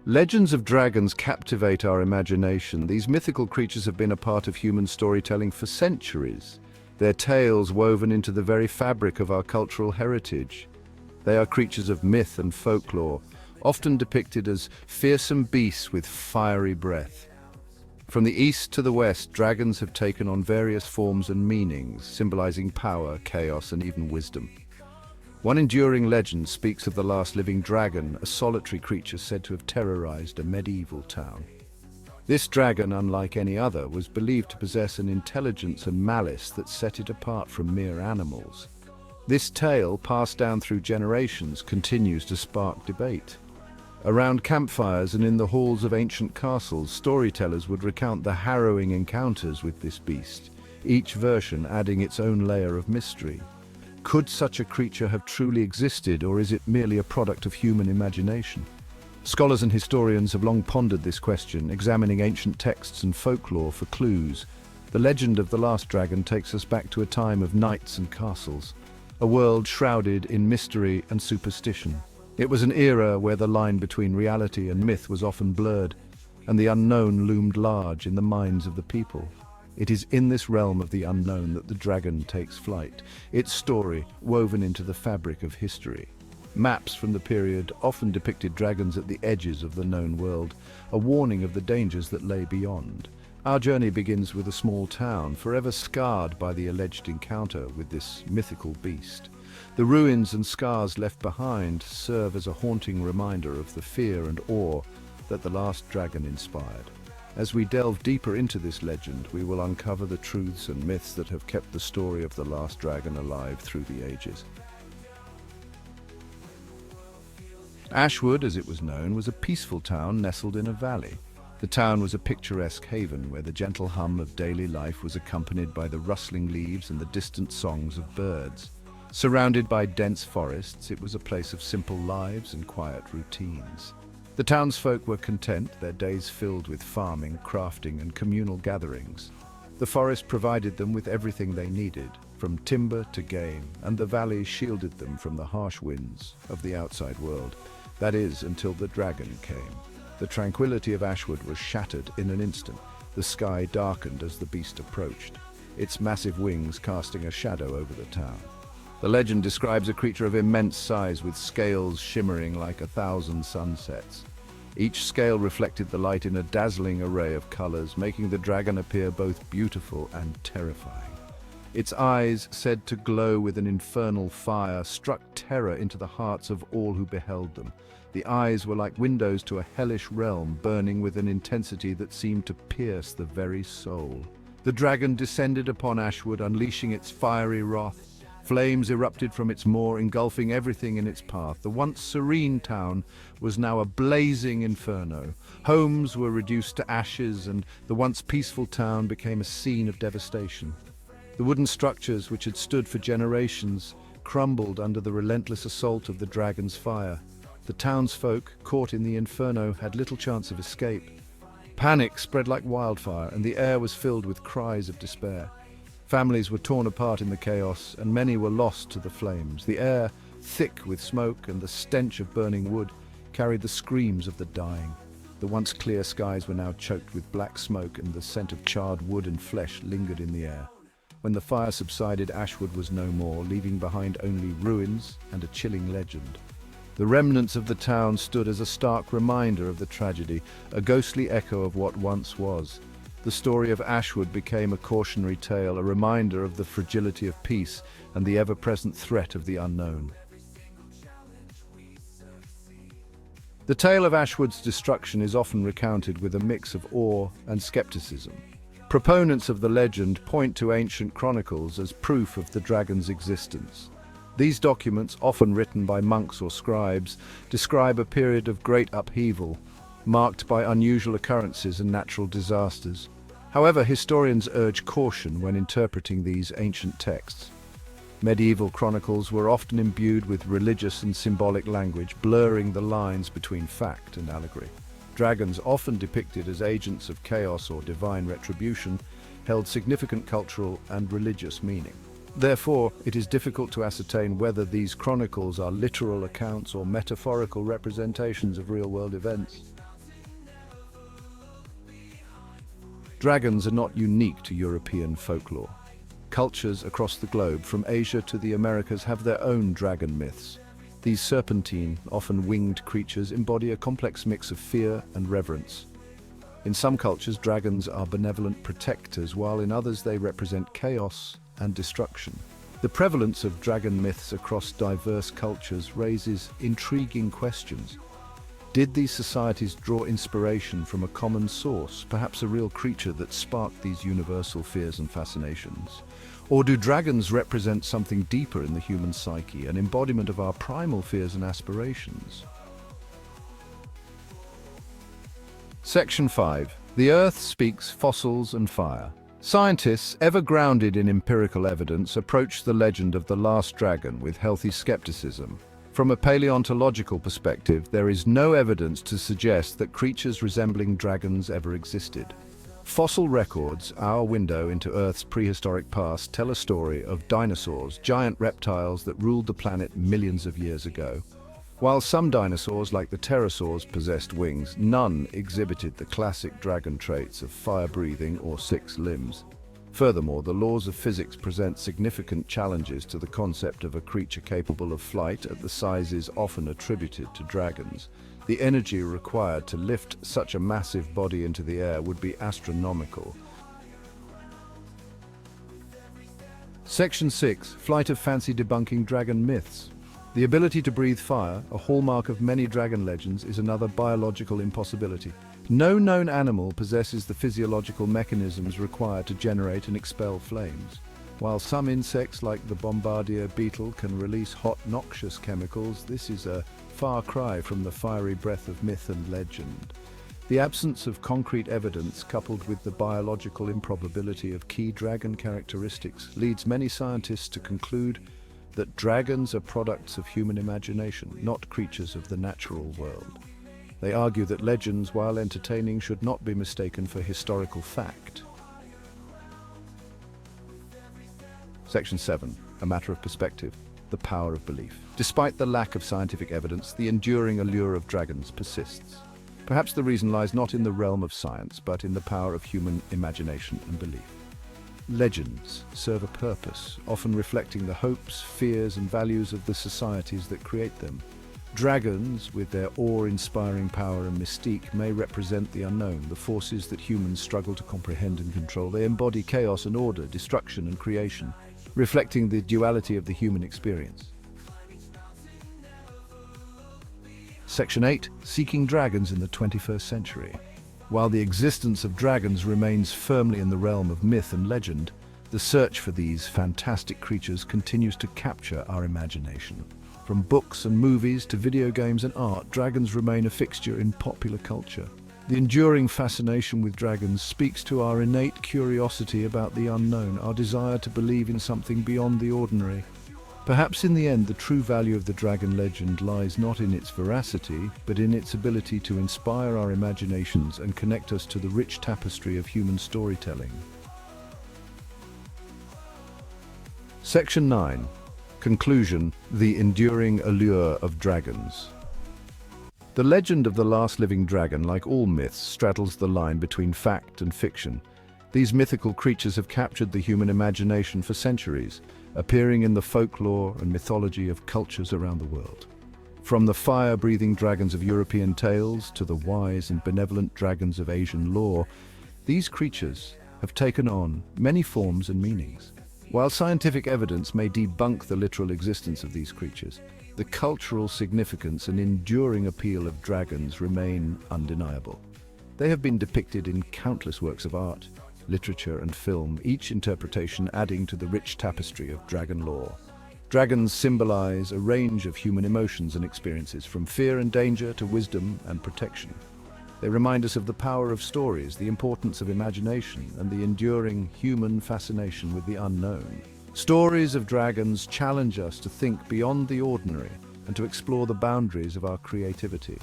Legends of dragons captivate our imagination. These mythical creatures have been a part of human storytelling for centuries, their tales woven into the very fabric of our cultural heritage. They are creatures of myth and folklore, often depicted as fearsome beasts with fiery breath. From the east to the west, dragons have taken on various forms and meanings, symbolizing power, chaos, and even wisdom. One enduring legend speaks of the last living dragon, a solitary creature said to have terrorized a medieval town. This dragon, unlike any other, was believed to possess an intelligence and malice that set it apart from mere animals. This tale, passed down through generations, continues to spark debate. Around campfires and in the halls of ancient castles, storytellers would recount the harrowing encounters with this beast, each version adding its own layer of mystery. Could such a creature have truly existed, or is it merely a product of human imagination? Scholars and historians have long pondered this question, examining ancient texts and folklore for clues. The legend of the last dragon takes us back to a time of knights and castles, a world shrouded in mystery and superstition. It was an era where the line between reality and myth was often blurred, and the unknown loomed large in the minds of the people. It is in this realm of the unknown that the dragon takes flight, its story woven into the fabric of history. Maps from the period often depicted dragons at the edges of the known world, a warning of the dangers that lay beyond. Our journey begins with a small town, forever scarred by the alleged encounter with this mythical beast. The ruins and scars left behind serve as a haunting reminder of the fear and awe that the last dragon inspired. As we delve deeper into this legend, we will uncover the truths and myths that have kept the story of the last dragon alive through the ages. Ashwood, as it was known, was a peaceful town nestled in a valley. The town was a picturesque haven where the gentle hum of daily life was accompanied by the rustling leaves and the distant songs of birds. Surrounded by dense forests, it was a place of simple lives and quiet routines. The townsfolk were content, their days filled with farming, crafting, and communal gatherings. The forest provided them with everything they needed, from timber to game, and the valley shielded them from the harsh winds of the outside world. That is, until the dragon came. The tranquility of Ashwood was shattered in an instant. The sky darkened as the beast approached, its massive wings casting a shadow over the town. The legend describes a creature of immense size with scales shimmering like 1,000 sunsets. Each scale reflected the light in a dazzling array of colors, making the dragon appear both beautiful and terrifying. Its eyes, said to glow with an infernal fire, struck terror into the hearts of all who beheld them. The eyes were like windows to a hellish realm, burning with an intensity that seemed to pierce the very soul. The dragon descended upon Ashwood, unleashing its fiery wrath. Flames erupted from its maw, engulfing everything in its path. The once serene town was now a blazing inferno. Homes were reduced to ashes, and the once peaceful town became a scene of devastation. The wooden structures, which had stood for generations, crumbled under the relentless assault of the dragon's fire. The townsfolk, caught in the inferno, had little chance of escape. Panic spread like wildfire, and the air was filled with cries of despair. Families were torn apart in the chaos, and many were lost to the flames. The air, thick with smoke and the stench of burning wood, carried the screams of the dying. The once clear skies were now choked with black smoke, and the scent of charred wood and flesh lingered in the air. When the fire subsided, Ashwood was no more, leaving behind only ruins and a chilling legend. The remnants of the town stood as a stark reminder of the tragedy, a ghostly echo of what once was. The story of Ashwood became a cautionary tale, a reminder of the fragility of peace and the ever-present threat of the unknown. The tale of Ashwood's destruction is often recounted with a mix of awe and skepticism. Proponents of the legend point to ancient chronicles as proof of the dragon's existence. These documents, often written by monks or scribes, describe a period of great upheaval, marked by unusual occurrences and natural disasters. However, historians urge caution when interpreting these ancient texts. Medieval chronicles were often imbued with religious and symbolic language, blurring the lines between fact and allegory. Dragons, often depicted as agents of chaos or divine retribution, held significant cultural and religious meaning. Therefore, it is difficult to ascertain whether these chronicles are literal accounts or metaphorical representations of real-world events. Dragons are not unique to European folklore. Cultures across the globe, from Asia to the Americas, have their own dragon myths. These serpentine, often winged creatures embody a complex mix of fear and reverence. In some cultures, dragons are benevolent protectors, while in others they represent chaos and destruction. The prevalence of dragon myths across diverse cultures raises intriguing questions. Did these societies draw inspiration from a common source, perhaps a real creature that sparked these universal fears and fascinations? Or do dragons represent something deeper in the human psyche, an embodiment of our primal fears and aspirations? Section 5. The Earth speaks fossils and fire. Scientists, ever grounded in empirical evidence, approach the legend of the last dragon with healthy skepticism. From a paleontological perspective, there is no evidence to suggest that creatures resembling dragons ever existed. Fossil records, our window into Earth's prehistoric past, tell a story of dinosaurs, giant reptiles that ruled the planet millions of years ago. While some dinosaurs, like the pterosaurs, possessed wings, none exhibited the classic dragon traits of fire-breathing or 6 limbs. Furthermore, the laws of physics present significant challenges to the concept of a creature capable of flight at the sizes often attributed to dragons. The energy required to lift such a massive body into the air would be astronomical. Section 6. Flight of fancy debunking dragon myths. The ability to breathe fire, a hallmark of many dragon legends, is another biological impossibility. No known animal possesses the physiological mechanisms required to generate and expel flames. While some insects, like the bombardier beetle, can release hot, noxious chemicals, this is a far cry from the fiery breath of myth and legend. The absence of concrete evidence, coupled with the biological improbability of key dragon characteristics, leads many scientists to conclude that dragons are products of human imagination, not creatures of the natural world. They argue that legends, while entertaining, should not be mistaken for historical fact. Section 7. A matter of perspective. The power of belief. Despite the lack of scientific evidence, the enduring allure of dragons persists. Perhaps the reason lies not in the realm of science, but in the power of human imagination and belief. Legends serve a purpose, often reflecting the hopes, fears, and values of the societies that create them. Dragons, with their awe-inspiring power and mystique, may represent the unknown, the forces that humans struggle to comprehend and control. They embody chaos and order, destruction and creation, reflecting the duality of the human experience. Section 8. Seeking dragons in the 21st century. While the existence of dragons remains firmly in the realm of myth and legend, the search for these fantastic creatures continues to capture our imagination. From books and movies to video games and art, dragons remain a fixture in popular culture. The enduring fascination with dragons speaks to our innate curiosity about the unknown, our desire to believe in something beyond the ordinary. Perhaps in the end, the true value of the dragon legend lies not in its veracity, but in its ability to inspire our imaginations and connect us to the rich tapestry of human storytelling. Section 9. Conclusion. The enduring allure of dragons. The legend of the last living dragon, like all myths, straddles the line between fact and fiction. These mythical creatures have captured the human imagination for centuries, appearing in the folklore and mythology of cultures around the world. From the fire-breathing dragons of European tales to the wise and benevolent dragons of Asian lore, these creatures have taken on many forms and meanings. While scientific evidence may debunk the literal existence of these creatures, the cultural significance and enduring appeal of dragons remain undeniable. They have been depicted in countless works of art, literature and film, each interpretation adding to the rich tapestry of dragon lore. Dragons symbolize a range of human emotions and experiences, from fear and danger to wisdom and protection. They remind us of the power of stories, the importance of imagination, and the enduring human fascination with the unknown. Stories of dragons challenge us to think beyond the ordinary and to explore the boundaries of our creativity.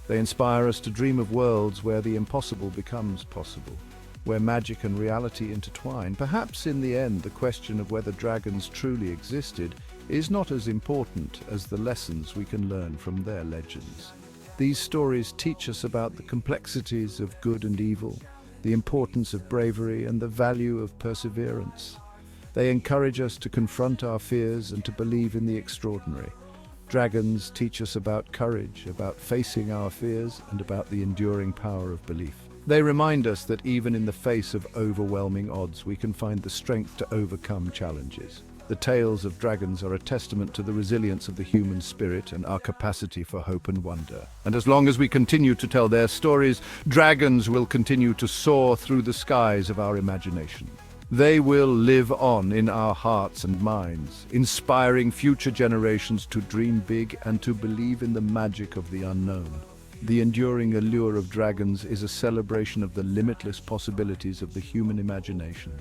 They inspire us to dream of worlds where the impossible becomes possible, where magic and reality intertwine. Perhaps in the end, the question of whether dragons truly existed is not as important as the lessons we can learn from their legends. These stories teach us about the complexities of good and evil, the importance of bravery and the value of perseverance. They encourage us to confront our fears and to believe in the extraordinary. Dragons teach us about courage, about facing our fears, and about the enduring power of belief. They remind us that even in the face of overwhelming odds, we can find the strength to overcome challenges. The tales of dragons are a testament to the resilience of the human spirit and our capacity for hope and wonder. And as long as we continue to tell their stories, dragons will continue to soar through the skies of our imagination. They will live on in our hearts and minds, inspiring future generations to dream big and to believe in the magic of the unknown. The enduring allure of dragons is a celebration of the limitless possibilities of the human imagination.